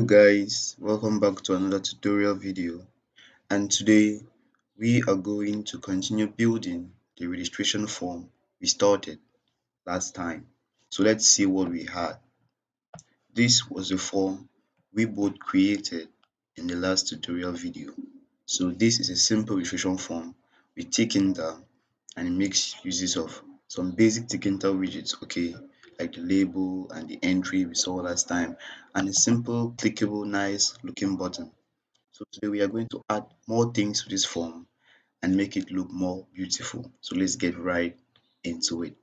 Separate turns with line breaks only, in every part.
Guys, welcome back to another tutorial video, and today we are going to continue building the registration form we started last time. So let's see what we had. This was the form we both created in the last tutorial video. So this is a simple registration form with Tkinter, and it makes uses of some basic Tkinter widgets, okay, like the label and the entry we saw last time, and a simple clickable nice looking button. So today we are going to add more things to this form and make it look more beautiful. So let's get right into it.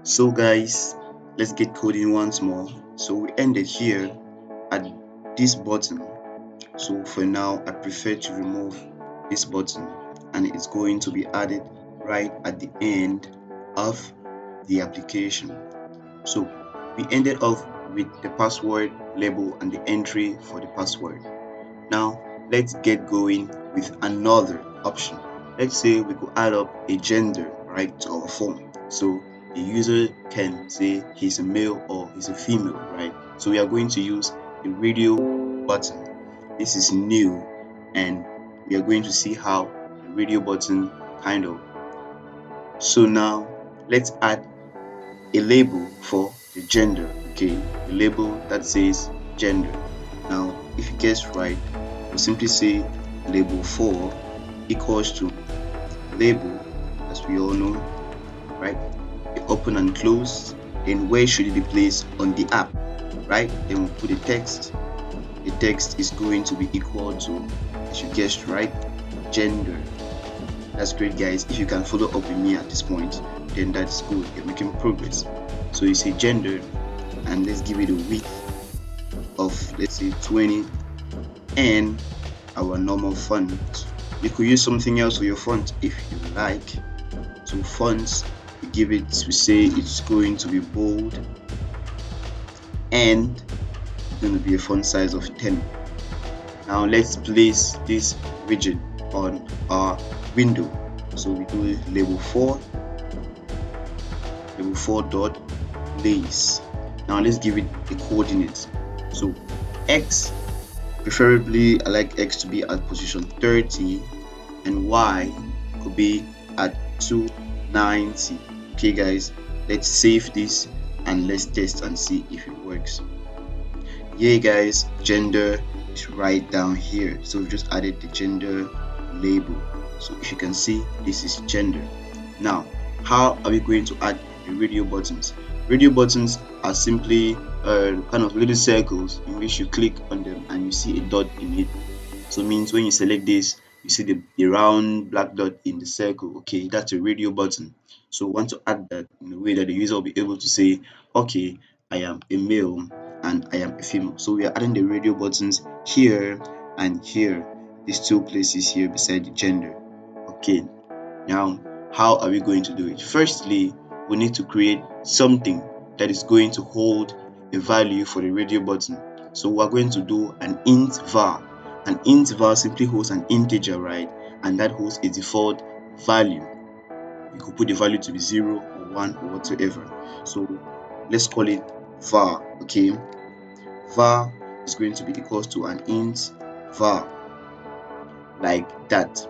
So guys, let's get coding once more. So we ended here at this button. So for now, I prefer to remove this button, and it's going to be added right at the end of the application. So we ended off with the password label and the entry for the password. Now let's get going with another option. Let's say we could add up a gender right to our form. So the user can say he's a male or he's a female, right? So we are going to use the radio button. This is new, and we are going to see how the radio button kind of. So now let's add a label for the gender, okay? A label that says gender. Now if you guess right, we'll simply say label 4 equals to label, as we all know, right? The open and close. Then where should it be placed on the app, right? Then we'll put the text. The text is going to be equal to, as you guessed right, gender. That's great, guys. If you can follow up with me at this point, then that's good. You're making progress. So you say gender, and let's give it a width of, let's say, 20, and our normal font. You could use something else for your font if you like. So fonts, we give it, we say it's going to be bold, and it's going to be a font size of 10. Now let's place this widget on our window. So we do label 4 dot place. Now let's give it the coordinates. So x, preferably I like x to be at position 30, and y could be at 290. Okay guys, let's save this and let's test and see if it works. Yeah guys, gender is right down here. So we just added the gender label. So if you can see, this is gender. Now how are we going to add the radio buttons? Radio buttons are simply kind of little circles in which you click on them and you see a dot in it. So it means when you select this, you see the round black dot in the circle. Okay, that's a radio button. So we want to add that in a way that the user will be able to say, okay, I am a male and I am a female. So we are adding the radio buttons here and here, these two places here beside the gender. Okay, now how are we going to do it? Firstly, we need to create something that is going to hold a value for the radio button. So we're going to do an int var. An int var simply holds an integer, right? And that holds a default value. You could put the value to be 0 or 1 or whatsoever. So let's call it var. Okay, var is going to be equals to an int var, like that.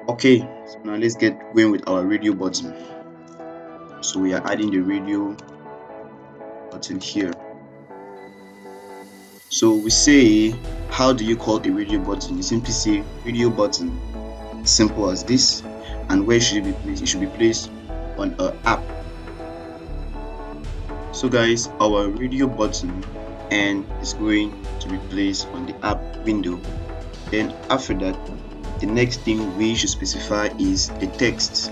Okay, so now let's get going with our radio button. So we are adding the radio button here. So we say, how do you call a radio button? You simply say radio button, simple as this. And where should it be placed? It should be placed on an app. So guys, our radio button and is going to be placed on the app window. Then after that, the next thing we should specify is the text.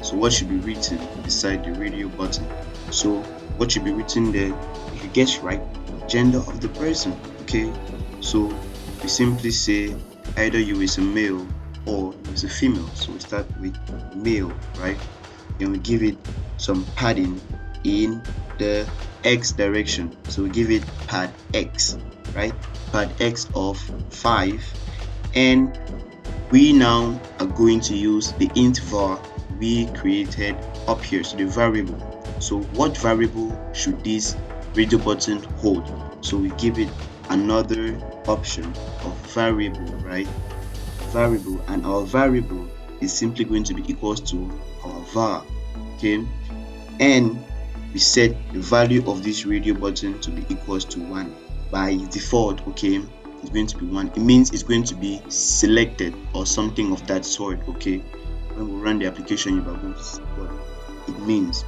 So what should be written beside the radio button? So what should be written there? If you guess right, gender of the person. Okay, so we simply say either you is a male or you is a female. So we start with male, right? Then we give it some padding in the x direction. So we give it pad x, right? Pad x of 5, and we now are going to use the int var we created up here, so the variable. So what variable should this radio button hold? So we give it another option of variable, right? Variable, and our variable is simply going to be equals to our var. Okay, and we set the value of this radio button to be equals to 1 by default. Okay, it's going to be 1. It means it's going to be selected or something of that sort. Okay, when we run the application, you are going to see what it means.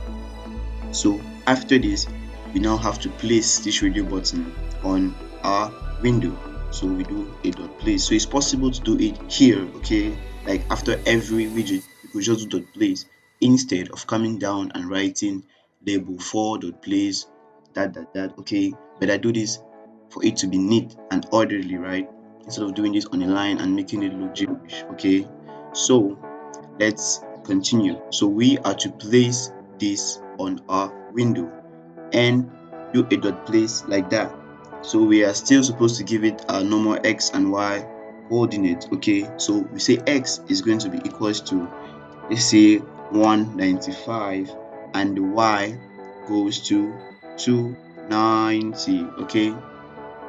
So after this, we now have to place this radio button on our window. So we do a dot place. So it's possible to do it here. Okay, like after every widget, you could just do dot place instead of coming down and writing label 4 dot place that. Okay, but I do this for it to be neat and orderly, right? Instead of doing this on a line and making it look gibberish. Okay, so let's continue. So we are to place this on our window and do a dot place like that. So we are still supposed to give it our normal x and y coordinates. Okay, so we say x is going to be equals to, let's say, 195, and the y goes to 290. Okay,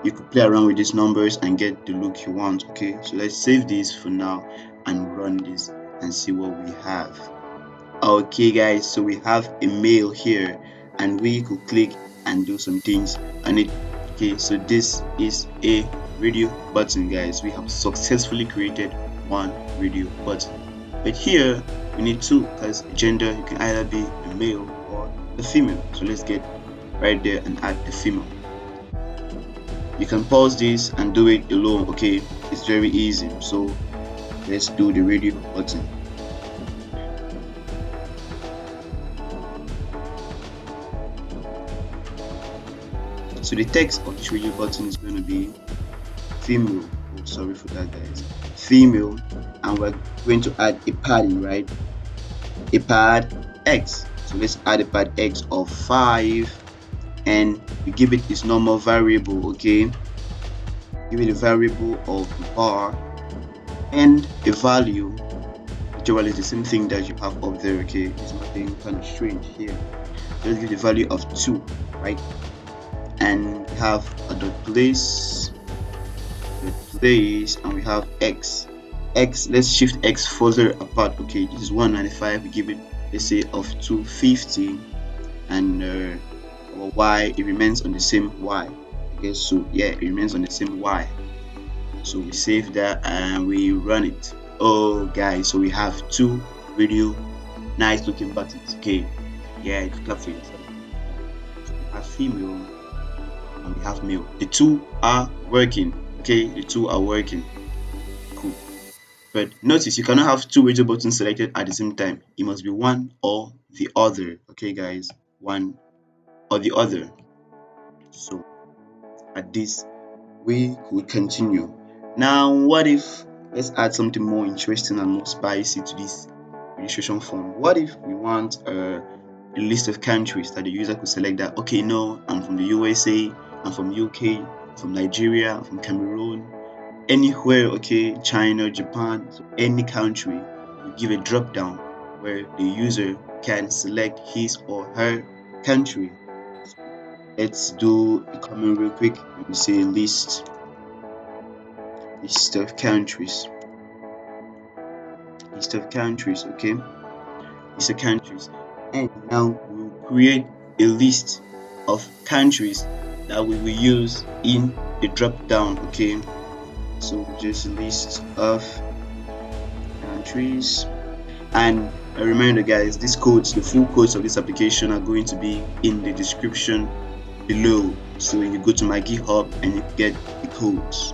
you could play around with these numbers and get the look you want. Okay, so let's save this for now and run this and see what we have. Okay guys, so we have a mail here and we could click and do some things on it. Okay, so this is a radio button, guys. We have successfully created one radio button, but here we need two, because gender, you can either be a male or a female. So let's get right there and add the female. You can pause this and do it alone. Okay, it's very easy. So let's do the radio button. So the text of this radio button is going to be female. Oh, sorry for that, guys. Female, and we're going to add a padding, right? A pad x. So let's add a pad x of 5, and we give it its normal variable. Okay, give it a variable of bar and a value. Literally the same thing that you have up there. Okay, it's nothing kind of strange here. Let's give the value of 2, right? And we have a dot place, and we have x. Let's shift x further apart. Okay, this is 195. We give it, let's say, of 250, and our y, it remains on the same y. Okay, so yeah, it remains on the same y. So we save that and we run it. Oh guys, so we have two radio nice looking buttons. Okay, yeah, it's clap for it. So we have female and we have male. The two are working. Okay, the two are working. Cool. But notice you cannot have two radio buttons selected at the same time. It must be one or the other. Okay guys, one or the other. So at this we could continue. Now what if, let's add something more interesting and more spicy to this registration form. What if we want a list of countries that the user could select that, okay, no, I'm from the USA, I'm from UK, from Nigeria, I'm from Cameroon, anywhere, okay, China, Japan, so any country, we give a drop down where the user can select his or her country. Let's do a comment real quick. We say list of countries. Okay, list of countries, and now we'll create a list of countries that we will use in the drop down. Okay, so just a list of countries, and a reminder guys, these codes, the full codes of this application are going to be in the description below. So you go to my GitHub and you get the codes.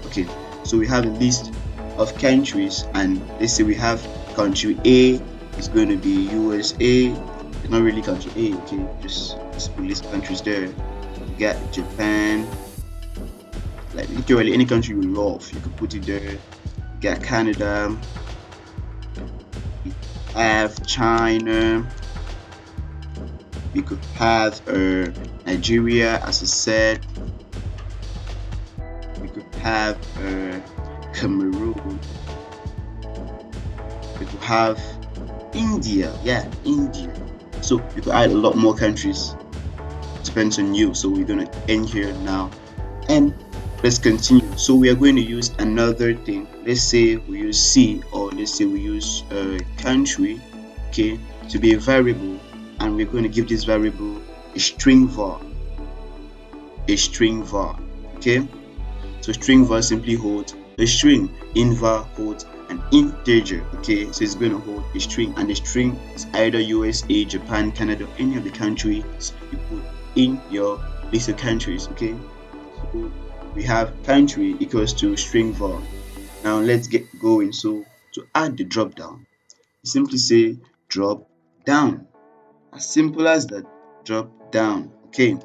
Okay, so we have a list of countries, and let's say we have country A is going to be USA. It's not really country A. Okay, just list countries there. You got Japan, like literally any country you love, you could put it there. You got Canada, we have China, we could have Nigeria, as I said, we could have Cameroon. We could have India. Yeah, India. So we could add a lot more countries. Depends on you. So we're gonna end here now, and let's continue. So we are going to use another thing. Let's say we use C, or let's say we use country, okay, to be a variable, and we're going to give this variable a string var. Okay. So string var simply holds a string, invar holds an integer. Okay, so it's going to hold a string, and the string is either USA, Japan, Canada, any of the countries you put in your list of countries. Okay, so we have country equals to string var. Now let's get going. So to add the drop down, you simply say drop down. As simple as that. Drop down. Okay,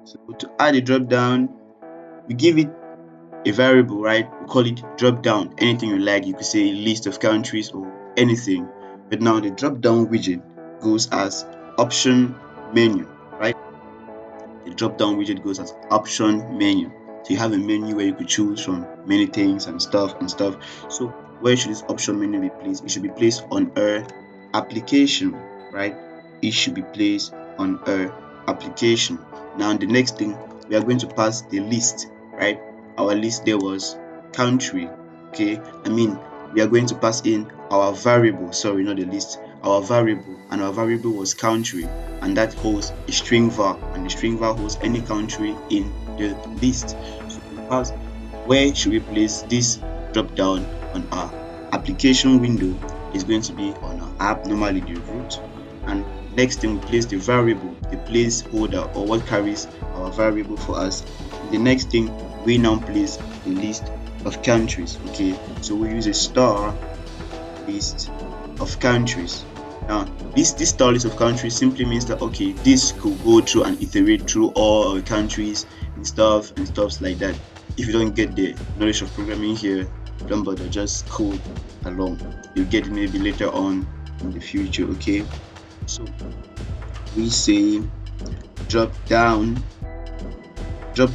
so to add a drop down, we give it a variable, right? We call it drop down. Anything you like, you could say list of countries or anything. But now the drop down widget goes as option menu, right? The drop down widget goes as option menu. So you have a menu where you could choose from many things and stuff. So where should this option menu be placed? It should be placed on our application, right? It should be placed on our application. Now the next thing, we are going to pass the list, right? Our list there was country. Okay, I mean, we are going to pass in our variable, sorry, not the list, our variable, and our variable was country, and that holds a string var, and the string var holds any country in the list. So we pass, where should we place this drop down on our application window? Is going to be on our app, normally the root, and next thing we place the variable, the placeholder, or what carries our variable for us. The next thing, we now place the list of countries. Okay, so we use a star list of countries. Now this star list of countries simply means that, okay, this could go through and iterate through all our countries and stuff like that. If you don't get the knowledge of programming here, don't bother, just code along. You'll get it maybe later on in the future. Okay, so we say drop down dot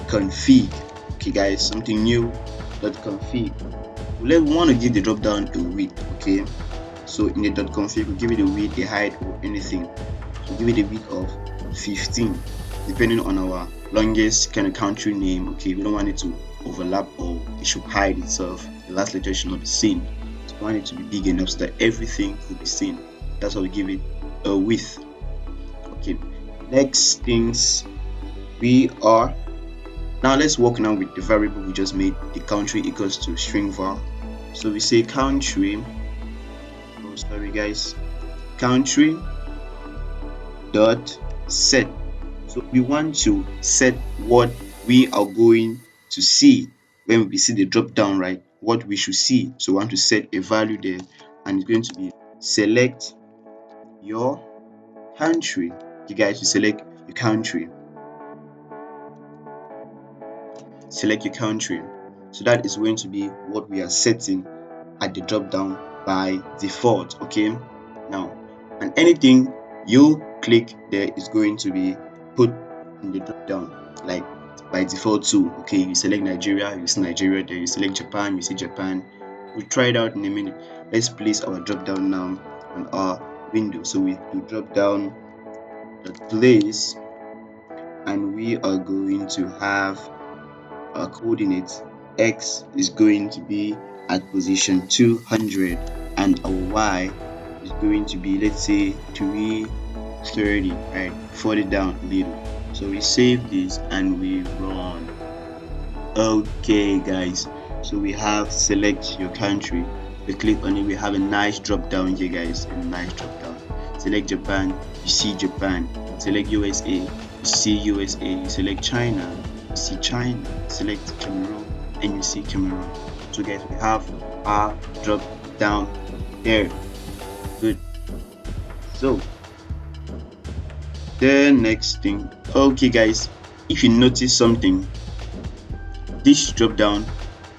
config. Okay guys, something new, dot config. We want to give the drop down a width. Okay, so in the dot config, we give it a width, a height, or anything. So give it a width of 15, depending on our longest kind of country name. Okay, we don't want it to overlap, or it should hide itself. The last letter should not be seen. So we want it to be big enough so that everything could be seen. That's why we give it a width. Okay, next things, we are now, let's work now with the variable we just made, the country equals to string var. So we say country, oh sorry guys, country dot set. So we want to set what we are going to see when we see the drop down, right? What we should see. So we want to set a value there, and it's going to be select your country. You guys, you select your country. Select your country. So that is going to be what we are setting at the drop down by default. Okay, now, and anything you click there is going to be put in the drop down, like by default too. Okay, you select Nigeria, you see Nigeria there. You select Japan, you see Japan. We'll try it out in a minute. Let's place our drop down now on our window. So we do drop down dot place, and we are going to have our coordinates. X is going to be at position 200, and our Y is going to be, let's say, 330, right? Further down a little. So we save this and we run. Okay guys, so we have select your country. We click on it, we have a nice drop down here guys, a nice drop down. Select Japan, you see Japan. Select USA, you see USA. You select China, you see China. Select Cameroon, and you see Cameroon. So guys, we have our drop down there. Good. So the next thing, okay guys, if you notice something, this drop down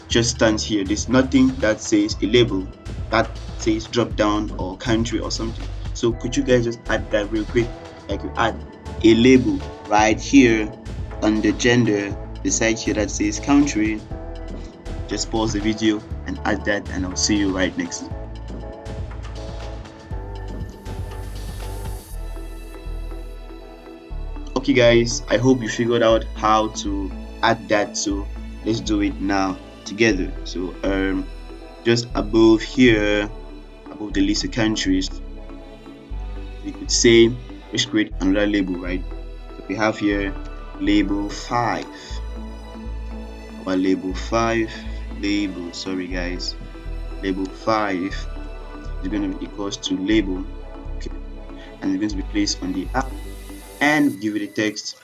just stands here. There's nothing that says a label that says drop down or country or something. So could you guys just add that real quick? Like you add a label right here on the gender, beside here that says country, just pause the video and add that, and I'll see you right next. Okay guys, I hope you figured out how to add that, so let's do it now together. So just above here, above the list of countries, we could say let's create another label, right? So we have here label 5. Our label 5 sorry guys, label 5 is going to be equals to label, okay, and it's going to be placed on the app, and give it a text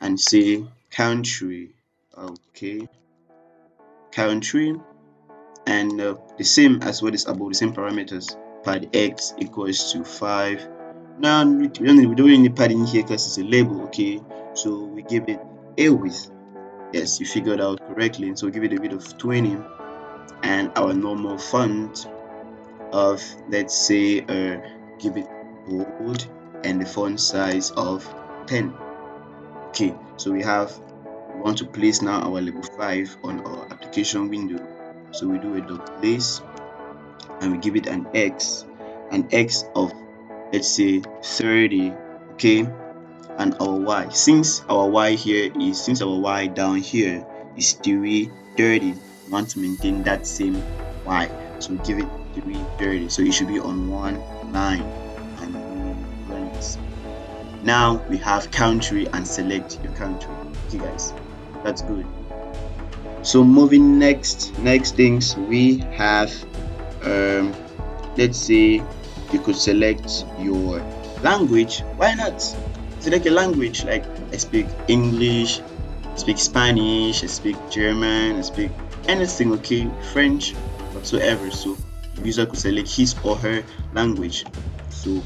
and say country, okay, country, and the same as what is above, the same parameters. Pad x equals to 5. Now we don't need padding here because it's a label, okay, so we give it a width. Yes, you figured out correctly, so give it a width of 20, and our normal font of, let's say, give it bold, and the font size of 10. Okay, so we want to place now our label 5 on our application window, so we do a dot place, and we give it an x of, let's say, 30, okay, and our y, since our y down here is 330, we want to maintain that same y, so we give it 330, so it should be on one line, and we run this. Now we have country, and select your country. Okay guys, that's good. So moving next things, we have let's say you could select your language. Why not select a language? Like, I speak English, I speak Spanish, I speak German, I speak anything, okay, French, whatsoever. So the user could select his or her language. So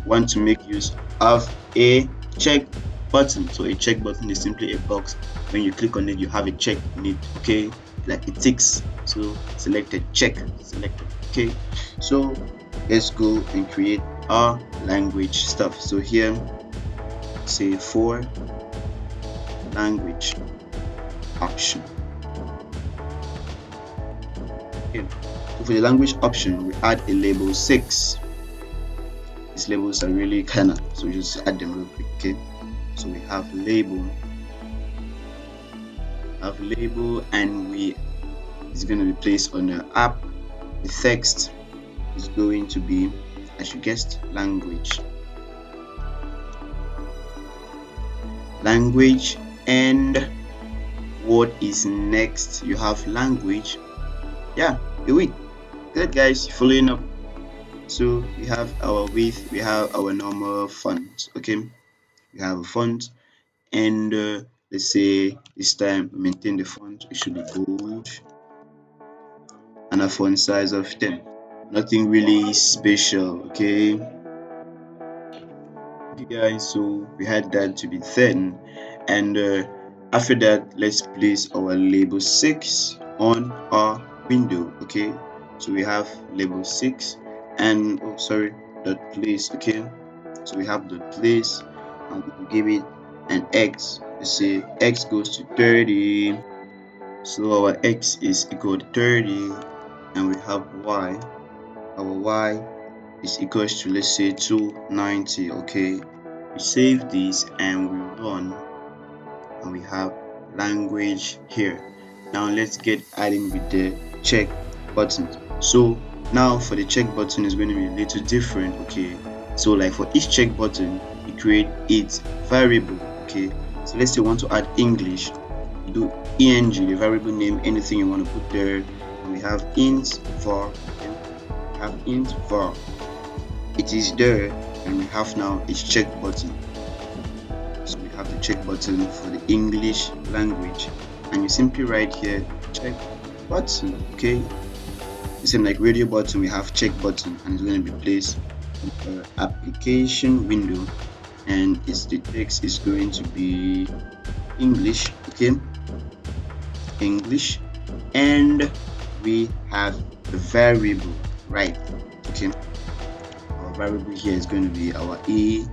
want to make use of a check button. So a check button is simply a box. When you click on it, you have a check in it, okay, like it ticks. So select a check, select it, okay. So let's go and create our language stuff. So here, say for language option. Okay. So for the language option, we add a label 6. These labels are really kinda, so we just add them real quick, okay. So we have label, and it's going to be placed on the app. The text is going to be, as you guessed, language, and what is next? You have language, yeah, the width. Good guys, following up. So we have our width, we have our normal font, okay, we have a font, and let's say this time maintain the font, it should be bold, and a font size of 10. Nothing really special, okay. Okay guys, so we had that to be 10, and after that, let's place our label 6 on our window, okay. So we have label 6, and dot place, okay. So we have dot place, and we will give it an x. Let's say x goes to 30, so our x is equal to 30, and we have y. Our y is equals to, let's say, 290, okay. We save this and we run, and we have language here. Now let's get adding with the check button. So now for the check button, is going to be a little different, okay. So like for each check button, you create its variable, okay. So let's say you want to add English, you do eng, the variable name, anything you want to put there, and we have int var, okay? We have int var, it is there, and we have now its check button. So we have the check button for the English language, and you simply write here check button, okay. The same like radio button, we have check button, and it's going to be placed in the application window, and the text is going to be English, okay, English, and we have the variable, right, okay. Our variable here is going to be our A,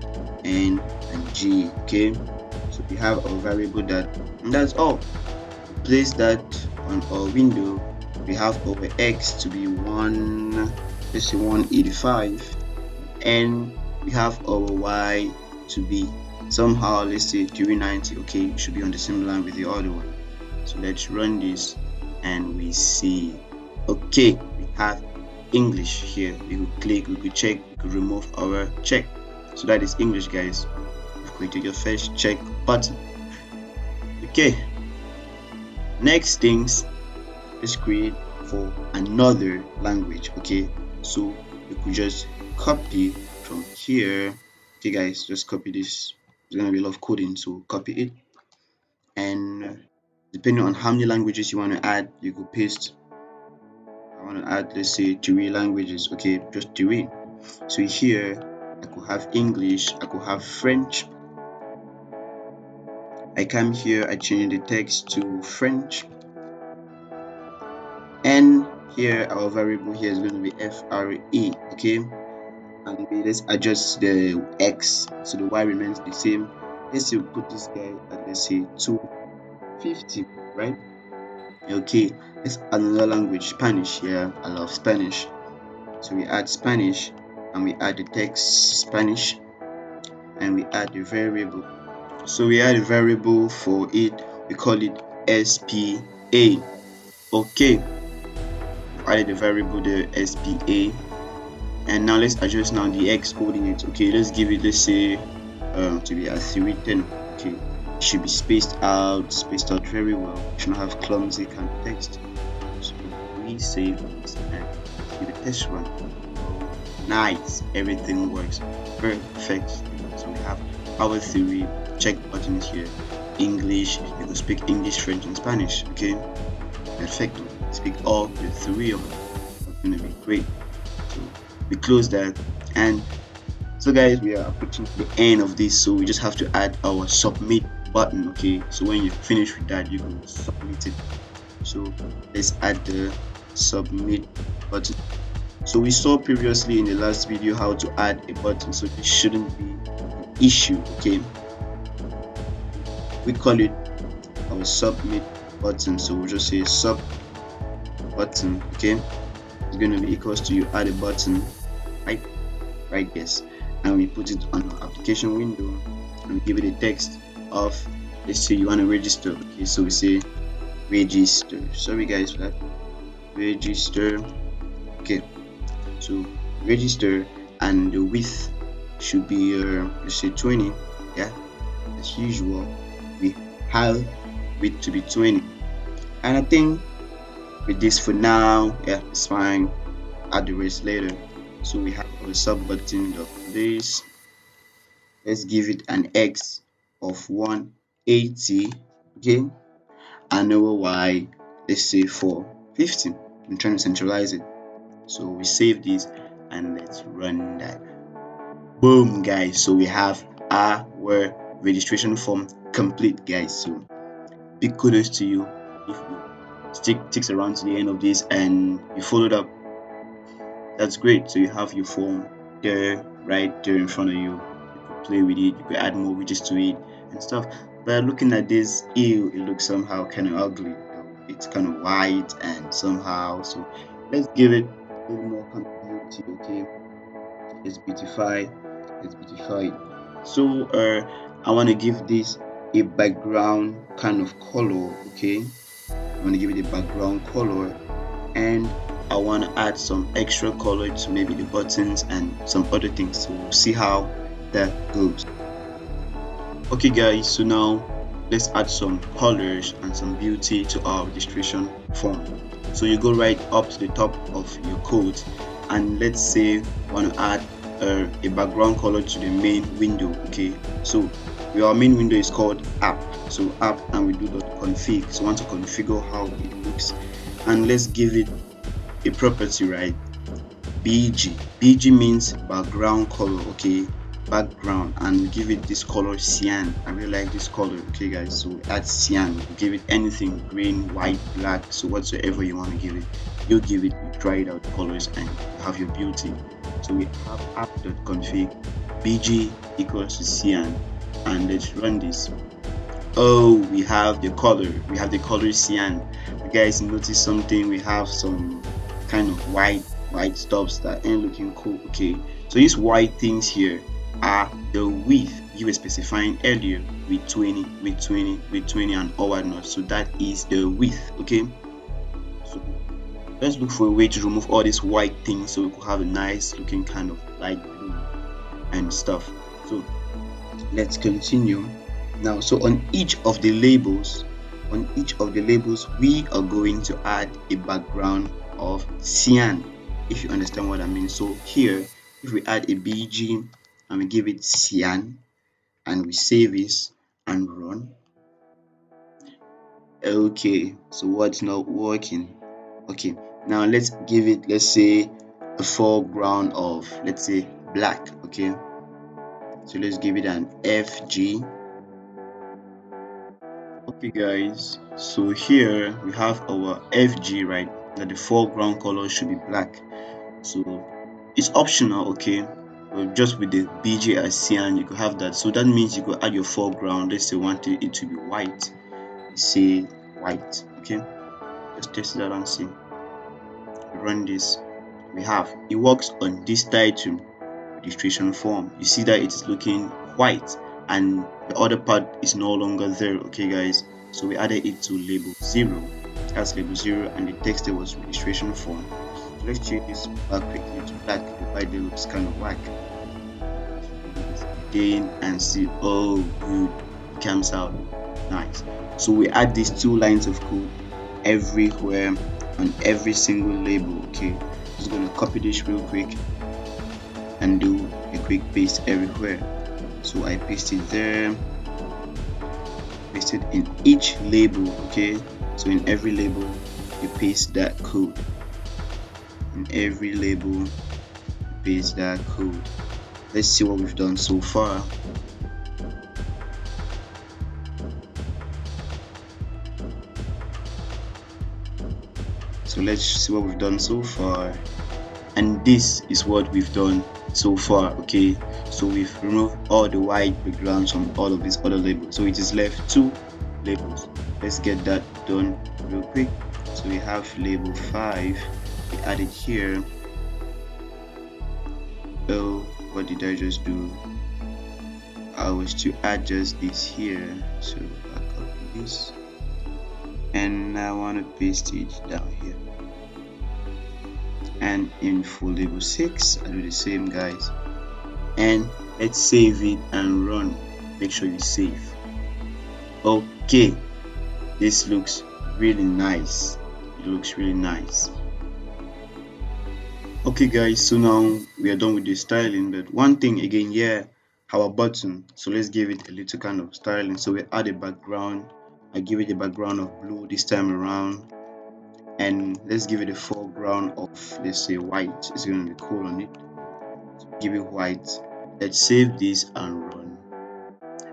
N, and G, okay. So we have our variable that, and that's all. Place that on our window, we have our x to be 185, and we have our y to be somehow, let's say 390. Okay, it should be on the same line with the other one. So let's run this and we see. Okay, we have English here. We could click, we could check, we could remove our check. So that is English, guys. We've created your first check button. Okay, next things, let's create for another language. Okay, so we could just copy from here. Okay guys, just copy this. There's gonna be a lot of coding, so copy it, and depending on how many languages you want to add, you could paste. I want to add, let's say 3 languages. Okay, just 3. So here I could have English, I could have French. I come here, I change the text to French, and here our variable here is going to be FRE. Okay, and let's adjust the X so the Y remains the same. Let's say we put this guy at, let's say 250, right? Okay, let's add another language, Spanish. Here I love Spanish, so we add Spanish and we add the text Spanish, and we add the variable. So we add a variable for it, we call it SPA. Okay, we've added the variable the SPA, and now let's adjust now the X coordinates. Okay, let's give it, let's say to be at 310. Okay, it should be spaced out very well. It should not have clumsy kind of text. So we save it and give it a test run. Nice, everything works perfect. So we have our 3 check buttons here. English, you can speak English, French, and Spanish. Okay, perfect. Speak all the 3 of them. It's gonna be great. So we close that, and so guys, we are approaching the end of this, so we just have to add our submit button. Okay, so when you finish with that, you can submit it. So let's add the submit button. So we saw previously in the last video how to add a button, so this shouldn't be an issue. Okay, we call it our submit button, so we'll just say sub button. Okay, it's going to be equals to you add a button, right, yes, and we put it on our application window and we give it a text of, let's say you want to register. Okay, so we say register. Sorry guys for that. Register. Okay, so register, and the width should be let's say 20. Yeah, as usual we have width to be 20, and I think with this for now, yeah, it's fine. Add the rest later. So we have our sub button of this. Let's give it an X of 180. Okay, and our Y, let's say 450. I'm trying to centralize it. So we save this and let's run that. Boom guys, so we have our registration form complete, guys. So big kudos to you if you sticks around to the end of this and you followed up. That's great. So you have your form there, right there in front of you. You could play with it, you could add more widgets to it and stuff. But looking at this, it looks somehow kind of ugly. It's kind of white and somehow, so let's give it a little more kind of beauty. Okay, let's beautify it. So I want to give this a background kind of color. Okay, I want to give it a background color, and I want to add some extra color to maybe the buttons and some other things. So we'll see how that goes. Okay guys, so now let's add some colors and some beauty to our registration form. So you go right up to the top of your code, and let's say want to add a background color to the main window. Okay, so our main window is called app, so app, and we do .config. So we want to configure how it looks, and let's give it a property, right? BG means background color. Okay, background, and we give it this color cyan. I really like this color. Okay guys, so add cyan. We give it anything, green, white, black, so whatsoever you want to give it, you give it, you try it out, the colors, and you have your beauty. So we have app.config bg equals to cyan, and let's run this. Oh, we have the color cyan. you guys notice something, we have some kind of white stuffs that ain't looking cool. Okay, so these white things here are the width you were specifying earlier with 20, with 20, with 20, and all whatnot. So that is the width. Okay, so let's look for a way to remove all these white things so we could have a nice looking kind of light blue and stuff. So let's continue now. So on each of the labels, we are going to add a background of cyan, if you understand what I mean. So here, if we add a bg and we give it cyan and we save this and run, okay, so what's not working? Okay, now let's give it, let's say, a foreground of, let's say, black. Okay, so let's give it an fg. Okay guys, so here we have our fg, right? That the foreground color should be black. So it's optional. Okay, but just with the bg as cyan, you could have that. So that means you could add your foreground. Let's say want it to be white, say white. Okay, just test it out and see. Run this. We have it works on this title registration form. You see that it is looking white and the other part is no longer there. Okay guys, so we added it to label 0. That's label 0 and the text there was registration form. So let's change this back quickly to black. The white there looks kind of whack. Again and see, oh good, it comes out nice. So we add these 2 lines of code everywhere on every single label. Okay, just gonna copy this real quick and do a quick paste everywhere. So I paste it there, paste it in each label. Okay, so in every label you paste that code. In every label you paste that code. Let's see what we've done so far. So let's see what we've done so far, and this is what we've done so far. Okay, so we've removed all the white backgrounds from all of these other labels, so it is left 2 labels. Let's get that done real quick. So we have label 5, we added here. Oh, what did I just do? I was to adjust this here, so I copy this and I want to paste it down here. And in for label 6 I do the same guys, and let's save it and run. Make sure you save. Okay, this looks really nice. It looks really nice. Okay guys, so now we are done with the styling, but one thing again here, our button. So let's give it a little kind of styling. So we add a background. I give it a background of blue this time around, and let's give it a foreground of, let's say, white. It's going to be cool on it. So give it white. Let's save this and run,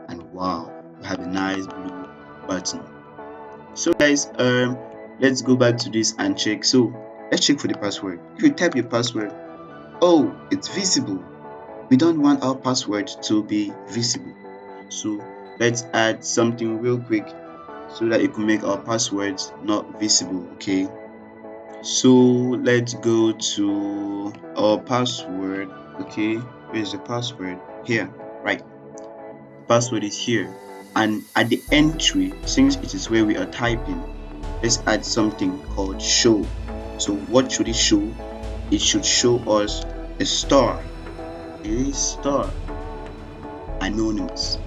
and wow, we have a nice blue button. So guys, let's go back to this and check. So let's check for the password. If you type your password, oh, it's visible. We don't want our password to be visible, so let's add something real quick so that it can make our passwords not visible. Okay, so let's go to our password. Okay, where's the password? Here, right? Password is here, and at the entry, since it is where we are typing, let's add something called show. So what should it show? It should show us a star. It is star anonymous.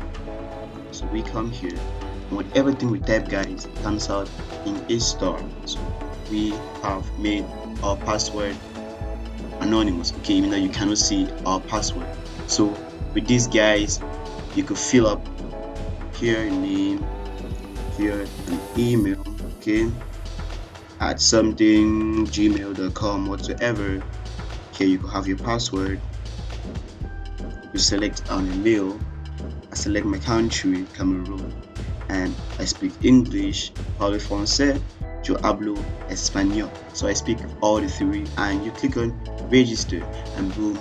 So we come here, and with everything we type guys, it comes out in a star. So we have made our password anonymous. Okay, meaning that you cannot see our password. So with these guys, you could fill up here your name, here an email, okay, at something gmail.com whatsoever. Here you could have your password. You select on a mail. I select my country, Cameroon, and I speak English, parle français, yo hablo español. So I speak all the 3, and you click on register, and boom,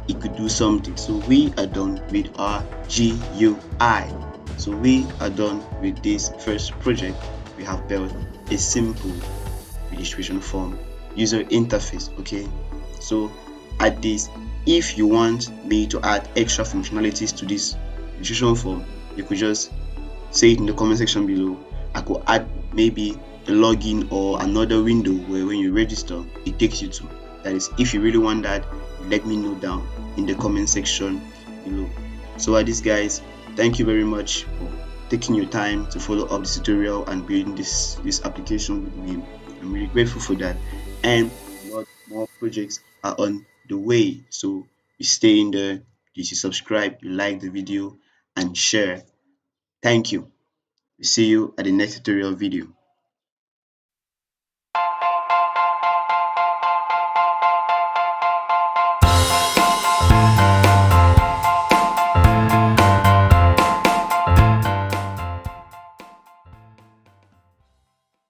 it could do something. So we are done with our GUI. So we are done with this first project we have built a simple registration form user interface. Okay, so at this, if you want me to add extra functionalities to this registration form, you could just say it in the comment section below. I could add maybe a login or another window where when you register it takes you to. That is, if you really want that, let me know down in the comment section below. So at this, guys, thank you very much for taking your time to follow up this tutorial and building this application with me. I'm really grateful for that, and a lot more projects are on the way. So you stay in there, you subscribe, you like the video, and share. Thank you. See you at the next tutorial video.